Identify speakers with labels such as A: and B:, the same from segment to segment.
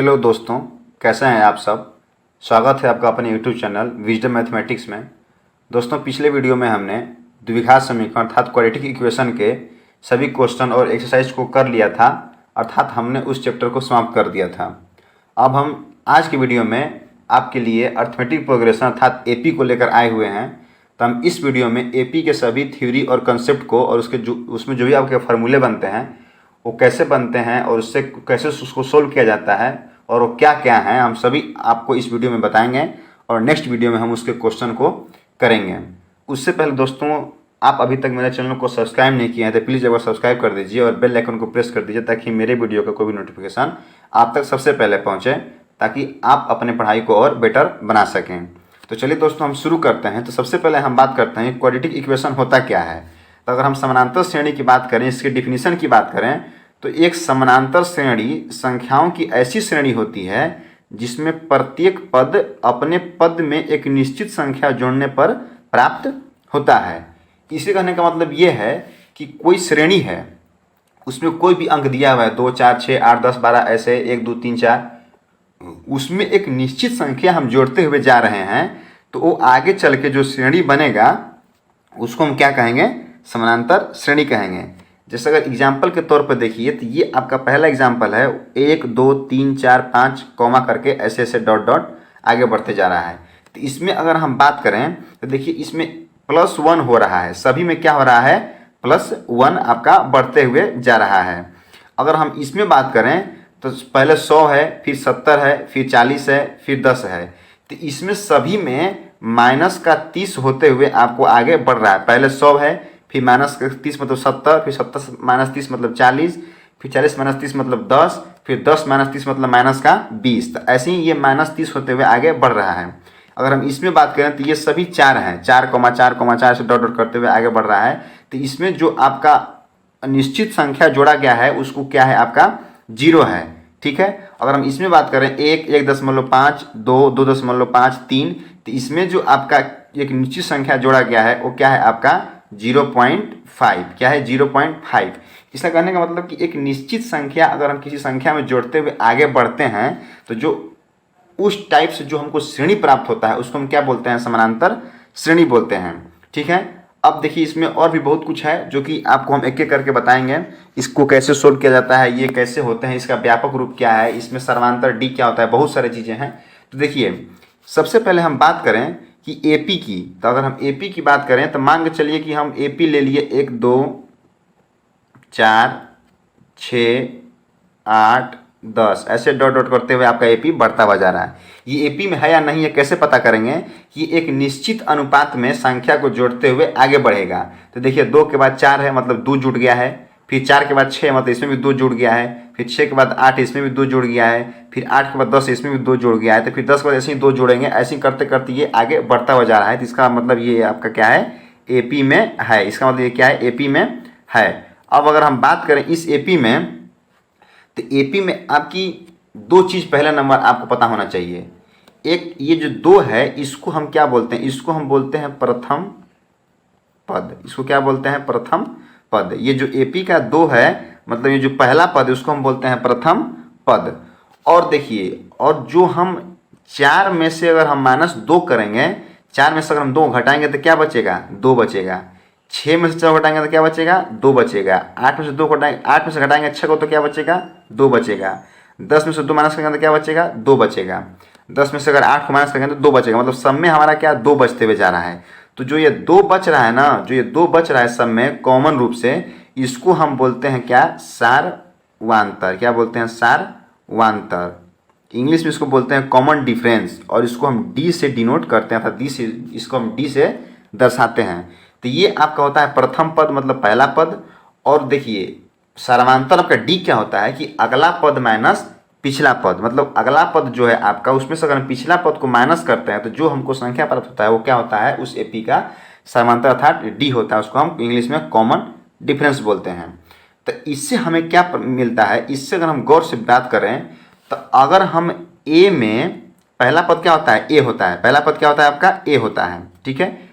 A: Hello दोस्तों, कैसे हैं आप सब। स्वागत है आपका अपने यूट्यूब चैनल विजडम मैथमेटिक्स में। दोस्तों, पिछले वीडियो में हमने द्विघात समीकरण अर्थात क्वाड्रेटिक इक्वेशन के सभी क्वेश्चन और एक्सरसाइज को कर लिया था, अर्थात हमने उस चैप्टर को समाप्त कर दिया था। अब हम आज की वीडियो में आपके लिए अर्थमेटिक प्रोग्रेशन अर्थात एपी को लेकर आए हुए हैं। तो हम इस वीडियो में एपी के सभी थ्योरी और कंसेप्ट को और उसमें जो भी आपके फार्मूले बनते हैं वो कैसे बनते हैं और उससे कैसे उसको सोल्व किया जाता है और वो क्या क्या हैं, हम सभी आपको इस वीडियो में बताएंगे और नेक्स्ट वीडियो में हम उसके क्वेश्चन को करेंगे। उससे पहले दोस्तों, आप अभी तक मेरे चैनल को सब्सक्राइब नहीं किए हैं तो प्लीज़ एक बार सब्सक्राइब कर दीजिए और बेल आइकन को प्रेस कर दीजिए ताकि मेरे वीडियो का कोई भी नोटिफिकेशन आप तक सबसे पहले पहुँचे, ताकि आप अपने पढ़ाई को और बेटर बना सकें। तो चलिए दोस्तों, हम शुरू करते हैं। तो सबसे पहले हम बात करते हैं क्वाड्रेटिक इक्वेशन होता क्या है। तो अगर हम समानांतर श्रेणी की बात करें, इसकी डिफिनीशन की बात करें, तो एक समानांतर श्रेणी संख्याओं की ऐसी श्रेणी होती है जिसमें प्रत्येक पद अपने पद में एक निश्चित संख्या जोड़ने पर प्राप्त होता है। इसे कहने का मतलब ये है कि कोई श्रेणी है, उसमें कोई भी अंक दिया हुआ है 2, 4, 6, 8, 10, 12 ऐसे 1, 2, 3, 4, उसमें एक निश्चित संख्या हम जोड़ते हुए जा रहे हैं, तो वो आगे चल के जो श्रेणी बनेगा उसको हम क्या कहेंगे, समानांतर श्रेणी कहेंगे। जैसे अगर एग्जाम्पल के तौर पर देखिए, तो ये आपका पहला एग्जाम्पल है, 1, 2, 3, 4, 5 कॉमा करके ऐसे ऐसे डॉट डॉट आगे बढ़ते जा रहा है। तो इसमें अगर हम बात करें तो देखिए इसमें +1 हो रहा है, सभी में क्या हो रहा है, +1 आपका बढ़ते हुए जा रहा है। अगर हम इसमें बात करें तो पहले 100 है, फिर 70 है, फिर 40 है, फिर 10 है। तो इसमें सभी में -30 होते हुए आपको आगे बढ़ रहा है। पहले 100 है, फिर -30 मतलब 70, फिर 70 -30 मतलब 40, फिर 40 -30 मतलब 10, फिर 10 -30 मतलब -20। तो ऐसे ही ये -30 होते हुए आगे बढ़ रहा है। अगर हम इसमें बात करें तो ये सभी 4 हैं, 4,4,4 से डॉट डॉट करते हुए आगे बढ़ रहा है। तो इसमें जो आपका निश्चित संख्या जोड़ा गया है उसको क्या है, आपका 0 है। ठीक है। अगर हम इसमें बात करें 1, 1.5, 2, 2.5, 3, तो इसमें जो आपका एक निश्चित संख्या जोड़ा गया है वो क्या है, आपका 0.5। क्या है, 0.5। इसका कहने का मतलब कि एक निश्चित संख्या अगर हम किसी संख्या में जोड़ते हुए आगे बढ़ते हैं तो जो उस टाइप से जो हमको श्रेणी प्राप्त होता है उसको हम क्या बोलते हैं, समानांतर श्रेणी बोलते हैं। ठीक है। अब देखिए इसमें और भी बहुत कुछ है जो कि आपको हम एक एक करके बताएंगे। इसको कैसे सोल्व किया जाता है, ये कैसे होते हैं, इसका व्यापक रूप क्या है, इसमें सर्वांतर डी क्या होता है, बहुत सारी चीज़ें हैं। तो देखिए सबसे पहले हम बात करें कि एपी की। तो अगर हम एपी की बात करें तो मान के चलिए कि हम एपी ले लिए 1, 2, 4, 6, 8, 10 ऐसे डॉट डॉट करते हुए आपका एपी बढ़ता हुआ जा रहा है। ये एपी में है या नहीं है कैसे पता करेंगे कि एक निश्चित अनुपात में संख्या को जोड़ते हुए आगे बढ़ेगा। तो देखिए 2 के बाद 4 है मतलब 2 जुड़ गया है, फिर 4 के बाद 6 मतलब इसमें भी 2 जुड़ गया है, फिर 6 के बाद 8 इसमें भी 2 जुड़ गया है, फिर 8 के बाद 10 इसमें भी 2 जुड़ गया है, तो फिर 10 के बाद ऐसे ही 2 जोड़ेंगे। ऐसे ही करते करते ये आगे बढ़ता हुआ जा रहा है। तो इसका मतलब ये आपका क्या है, एपी में है। इसका मतलब ये क्या है, एपी में है। अब अगर हम बात करें इस एपी में, तो एपी में आपकी 2 चीज़ पहला नंबर आपको पता होना चाहिए। एक ये जो 2 है इसको हम क्या बोलते हैं, इसको हम बोलते हैं प्रथम पद। इसको क्या बोलते हैं, प्रथम पद। ये जो एपी का 2 है मतलब ये जो पहला पद है उसको हम बोलते हैं प्रथम पद। और देखिए, और जो हम 4 में से अगर हम -2 करेंगे, 4 में से अगर हम 2 घटाएंगे तो क्या बचेगा, 2 बचेगा। 6 में से 4 घटाएंगे तो क्या बचेगा, 2 बचेगा। 8 में से 2 घटाएंगे, 8 में से घटाएंगे 6 को तो क्या बचेगा, 2 बचेगा। 10 में से 2 माइनस करेंगे तो क्या बचेगा, 2 बचेगा। 10 में से अगर 8 को माइनस करेंगे तो 2 बचेगा। मतलब सब में हमारा क्या, 2 बचते हुए जा रहा है। तो जो ये 2 बच रहा है ना, जो ये 2 बच रहा है सब में कॉमन रूप से, इसको हम बोलते हैं क्या, सारवांतर। क्या बोलते हैं, सारवांतर। इंग्लिश में इसको बोलते हैं कॉमन डिफरेंस, और इसको हम डी से डिनोट करते हैं, अर्थात डी से, इसको हम डी से दर्शाते हैं। तो ये आपका होता है प्रथम पद मतलब पहला पद। और देखिए सर्वांतर आपका डी क्या होता है कि अगला पद माइनस पिछला पद। मतलब अगला पद जो है आपका, उसमें से अगर हम पिछला पद को माइनस करते हैं तो जो हमको संख्या प्राप्त होता है वो क्या होता है, उस एपी का सर्वांतर अर्थात डी होता है। उसको हम इंग्लिश में कॉमन डिफरेंस बोलते हैं। तो इससे हमें क्या मिलता है, इससे अगर हम गौर से बात करें तो अगर हम ए में, पहला पद क्या होता है, ए होता है। पहला पद क्या होता है आपका, ए होता है। ठीक है।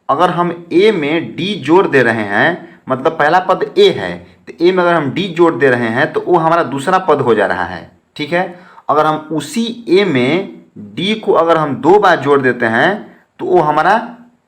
A: अगर हम ए में डी जोड़ दे रहे हैं, मतलब पहला पद ए है, तो ए में अगर हम डी जोड़ दे रहे हैं तो वो हमारा दूसरा पद हो जा रहा है। ठीक है। अगर हम उसी ए में डी को अगर हम 2 बार जोड़ देते हैं तो वो हमारा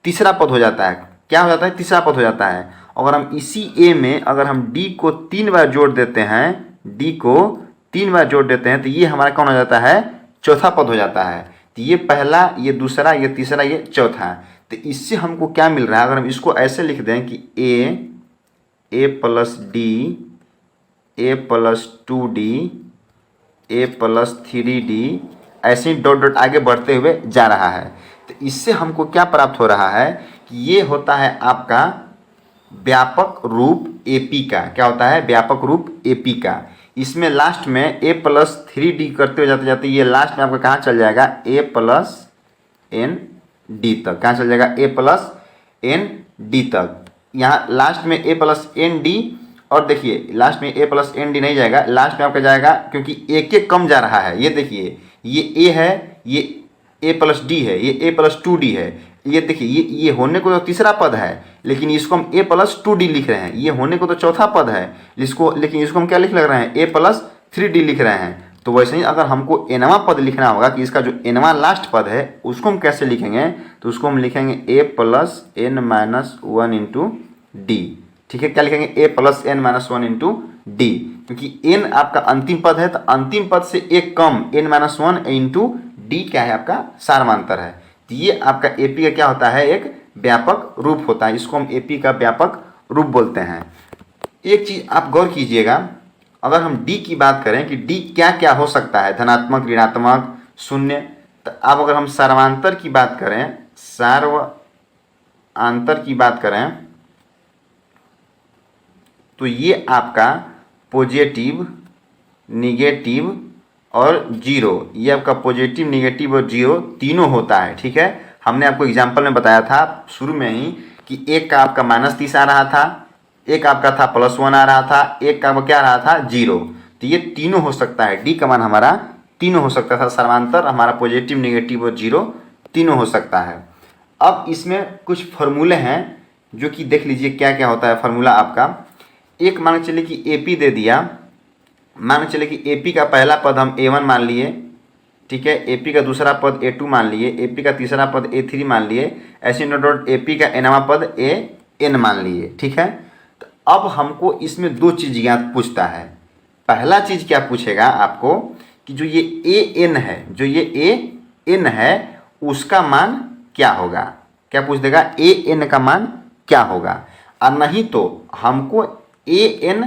A: तीसरा पद हो जाता है। क्या हो जाता है? तीसरा पद हो जाता है। अगर हम इसी ए में अगर हम डी को 3 बार जोड़ देते हैं, डी को 3 बार जोड़ देते हैं तो ये हमारा कौन हो जाता है? चौथा पद हो जाता है। तो ये पहला, ये दूसरा, ये तीसरा, ये चौथा। तो इससे हमको क्या मिल रहा है? अगर हम इसको ऐसे लिख दें कि ए प्लस डी, ए प्लस 2d, ए प्लस 3d, ऐसे ही डॉट डॉट आगे बढ़ते हुए जा रहा है। तो इससे हमको क्या प्राप्त हो रहा है कि ये होता है आपका व्यापक रूप एपी का। क्या होता है? व्यापक रूप एपी का। इसमें लास्ट में ए प्लस 3d करते हुए जाते जाते ये लास्ट में आपका कहाँ चल जाएगा? ए प्लस एन डी तक। कहाँ चल जाएगा? ए प्लस एन डी तक। यहाँ लास्ट में ए प्लस एन डी, और देखिए लास्ट में ए प्लस एन डी नहीं जाएगा, लास्ट में आपका जाएगा, क्योंकि एक एक कम जा रहा है। ये देखिए ये ए है, ये ए प्लस डी है, ये ए प्लस 2d है। ये देखिए ये होने को तो तीसरा पद है, लेकिन इसको हम ए प्लस 2d लिख रहे हैं। ये होने को तो चौथा पद है, लेकिन इसको हम क्या लिख रहे हैं? ए प्लस 3d लिख रहे हैं। तो वैसे ही अगर हमको एनवा पद लिखना होगा कि इसका जो एनवा लास्ट पद है उसको हम कैसे लिखेंगे? तो उसको हम लिखेंगे A plus N minus 1 into D. ठीक है, क्या लिखेंगे? A plus N minus 1 into D, क्योंकि एन आपका अंतिम पद है तो अंतिम पद से एक कम एन माइनस 1 इंटू डी क्या है? आपका सारमांतर है। तो ये आपका एपी का क्या होता है? एक व्यापक रूप होता है। इसको हम एपी का व्यापक रूप बोलते हैं। एक चीज़ आप गौर कीजिएगा, अगर हम डी की बात करें कि डी क्या क्या हो सकता है, धनात्मक, ऋणात्मक, शून्य, तो अब अगर हम सार्वांतर की बात करें, सार्वांतर की बात करें तो ये आपका पॉजिटिव, निगेटिव और जीरो, ये आपका पॉजिटिव, निगेटिव और जीरो तीनों होता है। ठीक है, हमने आपको एग्जाम्पल में बताया था शुरू में ही कि एक का आपका -30 आ रहा था, एक आपका था +1 आ रहा था, एक का क्या आ रहा था? 0। तो ये तीनों हो सकता है, डी का मान हमारा तीनों हो सकता था। सर्वांतर हमारा पॉजिटिव, निगेटिव और जीरो तीनों हो सकता है। अब इसमें कुछ फॉर्मूले हैं जो कि देख लीजिए क्या क्या होता है फार्मूला आपका। एक मान के चलिए कि एपी दे दिया, मान के चलिए कि एपी का पहला पद हम A1 मान लिए, ठीक है, एपी का दूसरा पद A2 मान लिए, एपी का तीसरा पद A3 मान लिए, ऐसे डॉट एपी का एनवा पद AN मान लिए। ठीक है, तो अब हमको इसमें दो चीज़ ज्ञात पूछता है। पहला चीज़ क्या पूछेगा आपको कि जो ये AN है, जो ये AN है उसका मान क्या होगा? क्या पूछ देगा? AN का मान क्या होगा? और नहीं तो हमको AN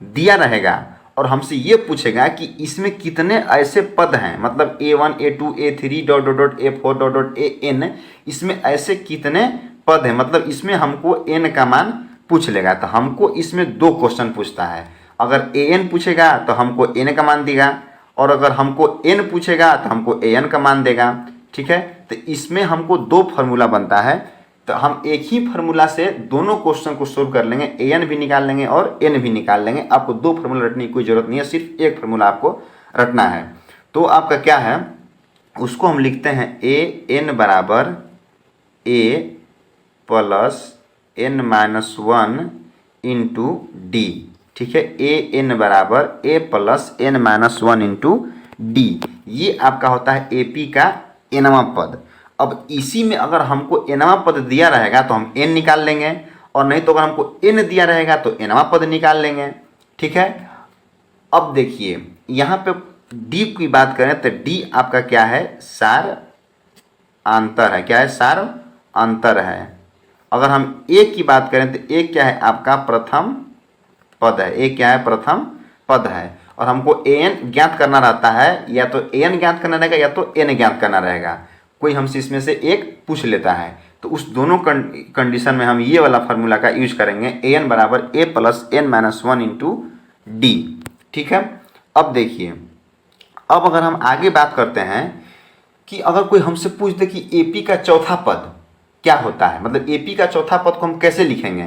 A: दिया रहेगा और हमसे ये पूछेगा कि इसमें कितने ऐसे पद हैं, मतलब A1, A2, A3 dot dot dot A4 dot dot AN, इसमें ऐसे कितने पद हैं, मतलब इसमें हमको n का मान पूछ लेगा। तो हमको इसमें दो क्वेश्चन पूछता है। अगर AN पूछेगा तो हमको n का मान देगा, और अगर हमको n पूछेगा तो हमको AN का मान देगा। ठीक है, तो इसमें हमको दो फार्मूला बनता है। तो हम एक ही फार्मूला से दोनों क्वेश्चन को सोल्व कर लेंगे, AN भी निकाल लेंगे और n भी निकाल लेंगे। आपको दो फार्मूला रटने की कोई ज़रूरत नहीं है, सिर्फ एक फार्मूला आपको रटना है। तो आपका क्या है, उसको हम लिखते हैं AN बराबर A plus n-1 into D. ठीक है, AN बराबर A plus n-1 into D. ये आपका होता है AP का nवां पद। अब इसी में अगर हमको nवां पद दिया रहेगा तो हम n निकाल लेंगे, और नहीं तो अगर हमको n दिया रहेगा तो nवां पद निकाल लेंगे। ठीक है, अब देखिए यहाँ पे d की बात करें तो d आपका क्या है? सार अंतर है। क्या है? सार अंतर है। अगर हम a की बात करें तो a क्या है? आपका प्रथम पद है। a क्या है? प्रथम पद है। और हमको an ज्ञात करना रहता है, या तो an ज्ञात करना रहेगा या तो n ज्ञात करना रहेगा। कोई हमसे इसमें से एक पूछ लेता है, तो उस दोनों कंडीशन में हम ये वाला फार्मूला का यूज करेंगे, AN बराबर A plus n-1 into D. ठीक है, अब देखिए, अब अगर हम आगे बात करते हैं कि अगर कोई हमसे पूछ दे कि AP का चौथा पद क्या होता है, मतलब AP का चौथा पद को हम कैसे लिखेंगे,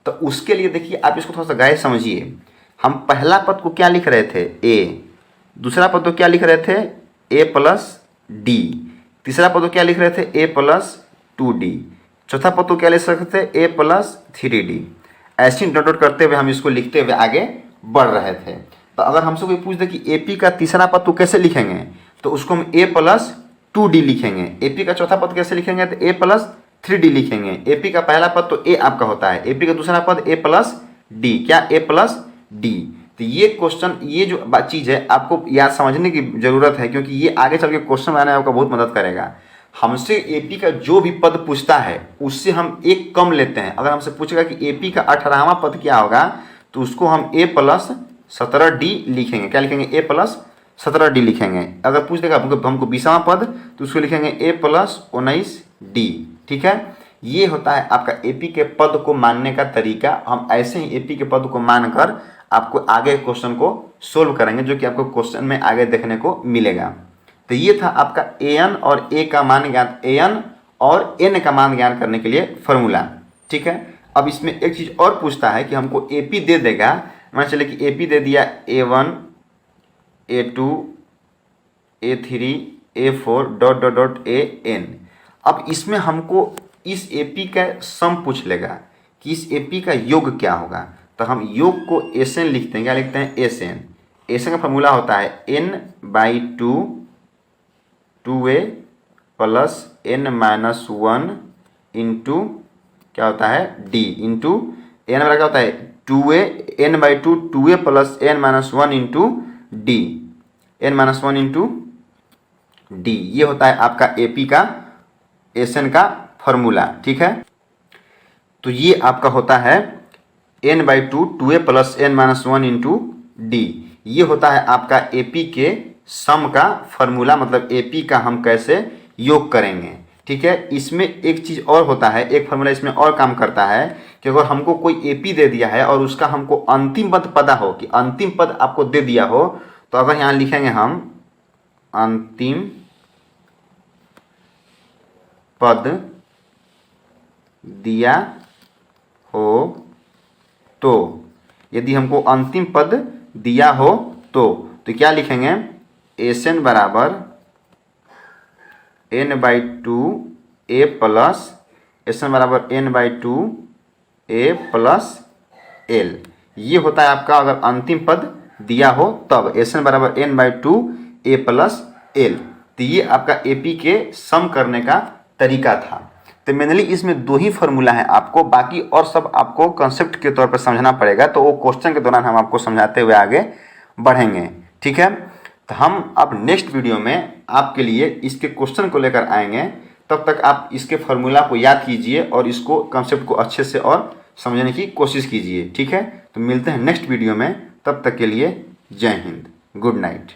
A: तो उसके लिए देखिए आप इसको थोड़ा सा गहरे समझिए। हम पहला पद को क्या लिख रहे थे? A। दूसरा पद को क्या लिख रहे थे? A plus D। तीसरा पद को क्या लिख रहे थे? A plus 2D। चौथा पद को क्या लिख सकते थे? A plus 3D। ऐसे डॉट डॉट करते हुए हम इसको लिखते हुए आगे बढ़ रहे थे। तो अगर हमसे कोई पूछ दे कि AP का तीसरा पद तो कैसे लिखेंगे, तो उसको हम A+2D लिखेंगे। AP का चौथा पद कैसे लिखेंगे, तो A+3D लिखेंगे। AP का पहला पद तो A आपका होता है, AP का दूसरा पद A+D, क्या A+D। तो ये क्वेश्चन, ये जो चीज़ है आपको याद समझने की जरूरत है, क्योंकि ये आगे चल के क्वेश्चन बनाने में आपको बहुत मदद करेगा। हमसे AP का जो भी पद पूछता है उससे हम एक कम लेते हैं। अगर हमसे पूछेगा कि AP का 18वां पद क्या होगा, तो उसको हम A+17D लिखेंगे। क्या लिखेंगे, A+17D लिखेंगे। अगर पूछ देगा हमको 20वां पद, तो उसको लिखेंगे A+19D। ठीक है, ये होता है आपका AP के पद को मानने का तरीका। हम ऐसे ही AP के पद को मानकर आपको आगे क्वेश्चन को सोल्व करेंगे, जो कि आपको क्वेश्चन में आगे देखने को मिलेगा। तो ये था आपका AN और A का मान ज्ञान, AN और N का मान ज्ञान करने के लिए फॉर्मूला। ठीक है, अब इसमें एक चीज़ और पूछता है कि हमको AP दे देगा, मान चले कि AP दे दिया A1 A2 A3 A4 dot dot dot AN। अब इसमें हमको इस AP का सम पूछ लेगा कि इस AP का योग क्या होगा। तो हम योग को SN लिखते हैं। क्या लिखते हैं, SN का फॉर्मूला होता है N/2 2A plus N-1 into क्या होता है D इंटू N बराबर क्या होता है 2A, N/2 2A plus N-1 into D, N-1 into D। ये होता है आपका AP का SN का फॉर्मूला। ठीक है, तो ये आपका होता है N/2 2A plus N-1 into D। ये होता है आपका AP के सम का फॉर्मूला, मतलब AP का हम कैसे योग करेंगे। ठीक है, इसमें एक चीज़ और होता है, एक फॉर्मूला इसमें और काम करता है कि अगर हमको कोई AP दे दिया है और उसका हमको अंतिम पद पता हो, कि अंतिम पद आपको दे दिया हो, तो अगर यहाँ लिखेंगे हम अंतिम पद दिया हो, तो यदि हमको अंतिम पद दिया हो तो क्या लिखेंगे, SN बराबर N/2 A प्लस SN बराबर N/2 A प्लस L। ये होता है आपका अगर अंतिम पद दिया हो तब SN बराबर N/2 A प्लस L। तो ये आपका AP के सम करने का तरीका था। तो मेनली इसमें दो ही फॉर्मूला है आपको, बाकी और सब आपको कंसेप्ट के तौर पर समझना पड़ेगा। तो वो क्वेश्चन के दौरान हम आपको समझाते हुए आगे बढ़ेंगे। ठीक है, तो हम अब नेक्स्ट वीडियो में आपके लिए इसके क्वेश्चन को लेकर आएंगे। तब तक आप इसके फॉर्मूला को याद कीजिए और इसको कंसेप्ट को अच्छे से और समझने की कोशिश कीजिए। ठीक है, तो मिलते हैं नेक्स्ट वीडियो में, तब तक के लिए जय हिंद, गुड नाइट।